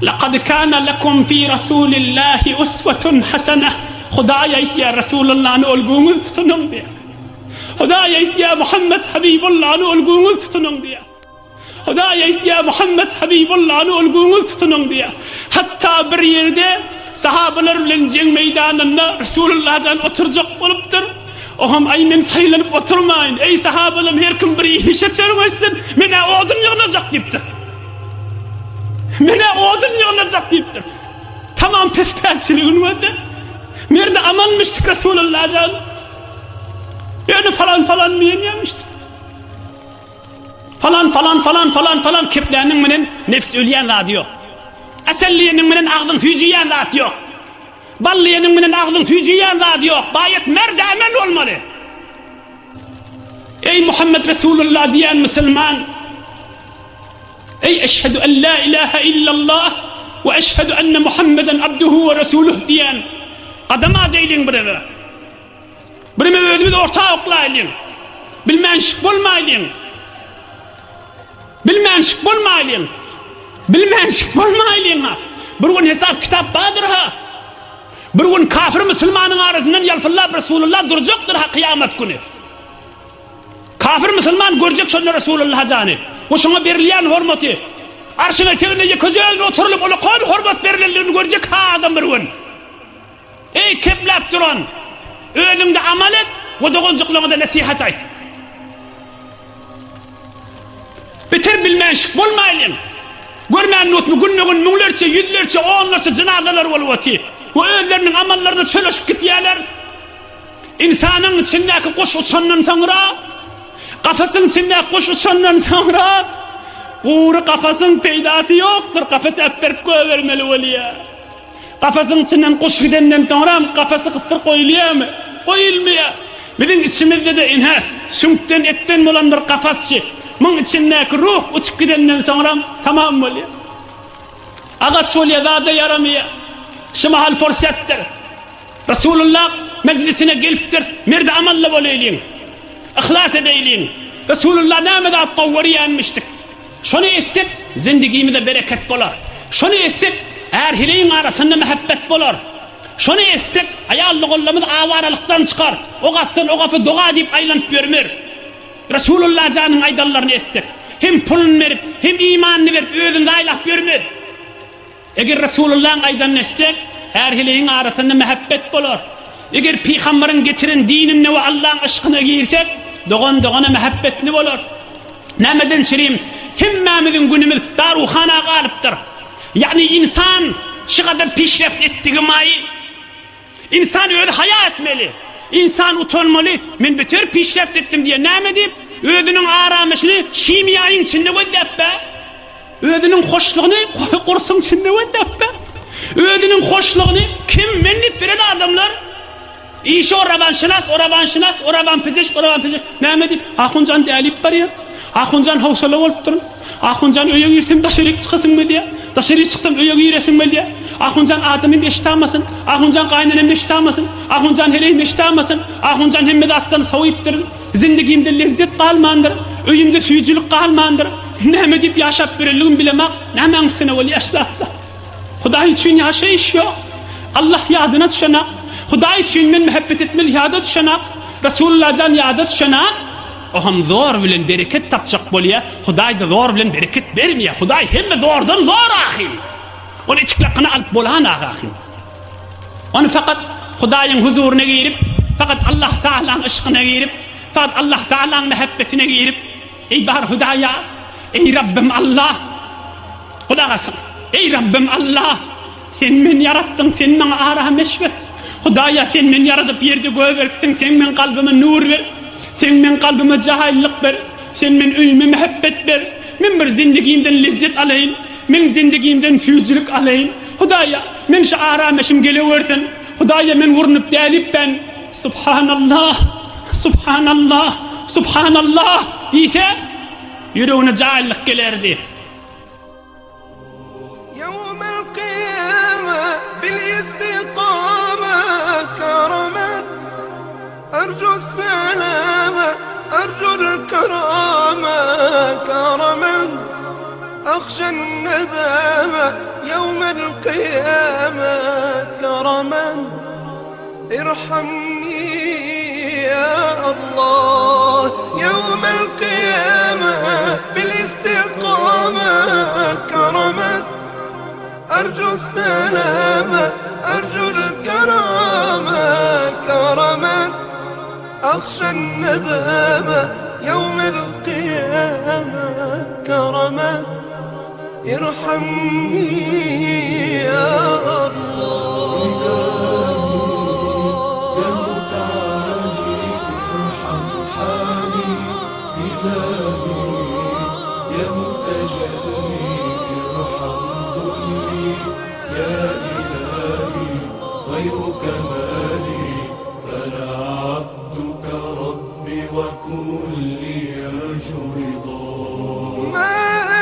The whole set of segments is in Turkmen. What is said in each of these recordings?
لقد كان لكم في رسول الله أسوة حسنة. خدايا يا رسول الله نقول قوموا تتنم بيا. خدايا يا محمد حبيب الله نقول قوموا تتنم بيا. خدايا يا محمد حبيب الله نقول قوموا تتنم بيا. حتى بريده صحابة لنجين ميداننا رسول الله جان أترجق ولبتر وهم أي من فيلن أترماين أي صحابة لم يركم بريه شتر وسن من أودن يغنزق ديبتر من أودن يغنزق ديبتر تمام بثبات سليون وده ميرد أمان مشتك رسول الله جان يعني فلان مين يا مشتك فلان كبلانن من نفس أوليان راديو أسليين من أغضن فيجيان ذات يوك بالليين من أغضن فيجيان ذات يوك بايت مرد أمن والمره أي محمد رسول الله ديان مسلمان أي أشهد أن لا إله إلا الله وأشهد أن محمدا عبده ورسوله ديان قدما ديلين برما يدمد أرتاق لايلين بالمانشك بالمايلين بالمانشك بالمايلينها برون حساب كتاب بادرها برون كافر مسلمان عارضنا يلف الله برسول الله درجق درها قيامت كنه كافر مسلمان گرجك شن رسول الله جانه وشما برليان حرمته عرشنا تيرن يكجل نوترلب ولقال حرمت برلين گرجك هذا برون اي كبلاب ترون ödüm de amalet ve doğuncukluğuna da nasihat ay bitir bilmenşik bulmayın görmeyen not mu günlüğün münglerçe yüzlerçe onlarca cenazeler oluvati ve öğlerinin amallarını çölüşüp gittiler insanın içindeki kuş uçandan sonra kafasın içindeki kuş uçandan sonra kuru kafasın peydası yoktur kafası öpperip koyvermeli oluyor kafasın içinden kuş gidenden sonra kafası kıfır koyuluyor mu? Koyulmuyor bizim içimizde de inha sünkten etten olan bir kafasçı bunun içindeki ruh uçup gidenden sonra tamam oluyor ağaç söylüyor daha da yaramıyor şu hal fırsattir Resulullah meclisine geliptir mirde amallı boleyliyin ihlas edeylin Resulullah namada atavvuri yanmıştık şunu istek zindagimizde bereket bolar şunu istek eğer hileyin arasında muhabbet bolar şunu istek ayallıqollamız avaralıktan çıkar o gaftan o gafı dua deyip aylanıp görmür Resulullah canın aydallarını istek hem pulun verip hem imanını verip özünde aylak görmür eğer Resulullah'ın aydanını istek her hileyin arasında muhabbet bolar eğer peygamberin getiren dinine ve Allah'ın aşkına girsek doğan muhabbetli bolar nemeden çireyim himmemizin günümüz daruhana galiptir yani insan şu kadar pişreft ettiği mayi insan öyle hayal etmeli insan utanmalı ben bütün pişreft ettim diye ne deyip ödünün aramışını şimyayın içinde ödep be ödünün hoşluğunu kursun içinde ödep be ödünün hoşluğunu kim menlip veren adamlar İşi o ravan pezeş ne deyip Ahuncan deyip var ya Ahuncan havsalı olup durun Ahuncan öye girsem daşarık çıkasın böyle ya daşarık çıksam öye giresim böyle ya Ahuncan adamın eşitamasın Ahuncan kaynanem eşitamasın Ahuncan heleyim eşitamasın Ahuncan hemmede attan savayıptırın zindagimde lezzet kalmandır öyümde suyuculuk kalmandır ne deyip yaşap birliğim bilemek ne mengsine veli yaşlarla Huday için yaşayış yok Allah yadına düşene Huday için men muhabbet etmeli yada düşene Resulullah can yada düşene Oham zor bilen bereket tapacak bolya Huday da zor bilen bereket vermiyor Huday hem zordan zor ahim onu içkilerini alıp bolan ahim onu fakat Huday'ın huzuruna girip fakat Allah Teala'nın aşkına girip fakat Allah Teala'nın muhabbetine girip ey bahar Huday'a ey Rabbim Allah Huday'sın ey Rabbim Allah sen beni yarattın sen bana arah meşver Huday'a sen beni yaratıp yerde göversin sen benim kalbime nur ver sen benim kalbime cahillik ver sen benim öyüme muhabbet ver ben bir zindagimden lezzet alayım men zindagimden suyuculuk alayım Huday'a men şu arameşim geliversin Huday'a men vurunup delip ben Subhanallah diyse yüreğine cahillik gelerdi أرجو السلامة أرجو الكرامة كرما أخشى الندامة يوم يوم القيامة كرما ارحمني يا الله. يوم القيامة بالاستقامة كرما أرجو السلامة أرجو الكرامة كرما أخشى الندامة يوم القيامة كرما ارحمني يا الله. يا متعالي ارحم حالي إلهي، يا متجلي ارحم ذلي، يا إلهي غير كمالي فلا عبدك ربي وكلي يرجو رضاك. ما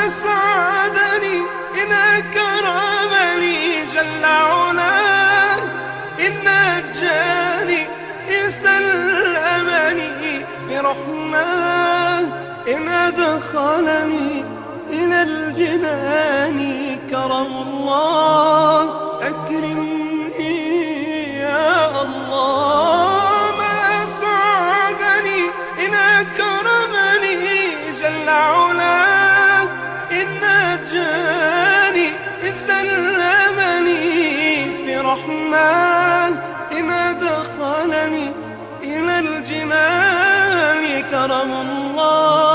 أسعدني إن أكرمني جل علاه، إن نجاني إن سلمني في رحماه، إن أدخلني إلى الجنان كرم الله أكرمني يا الله. ما أسعدني إن أكرمني جل علاه، إن نجاني إن سلمني في رحماه، إن أدخلني إلى الجنان كرم الله